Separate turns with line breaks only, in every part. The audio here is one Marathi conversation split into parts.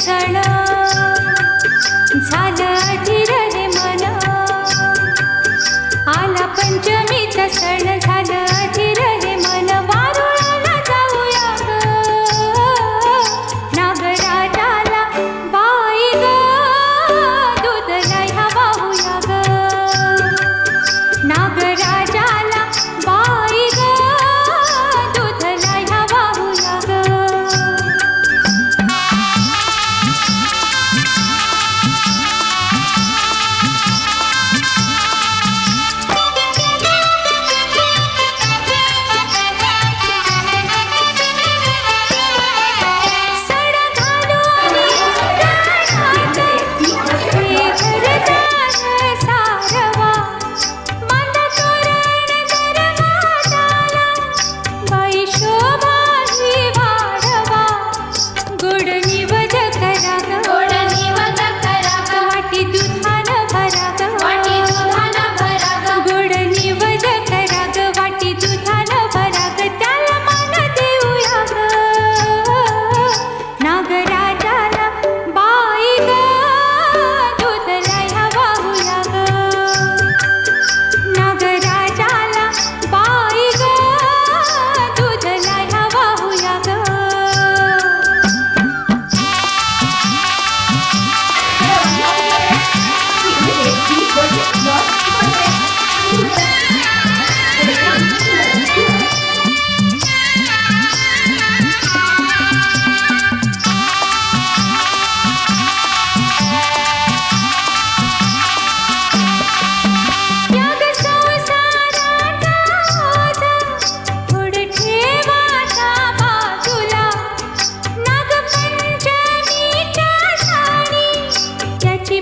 सण झालं अधीर हे मन आला पंचमीचा सण झालं अधीर हे मन वारुळाला जाऊया ग नागराजाला बाई ग दूध न्यायला वाहूया ग नागराजाला बाई ग दूध न्यायला वाहूया ग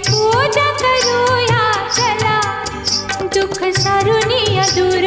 पूजा करूया चला दुःख सारुनिया दूर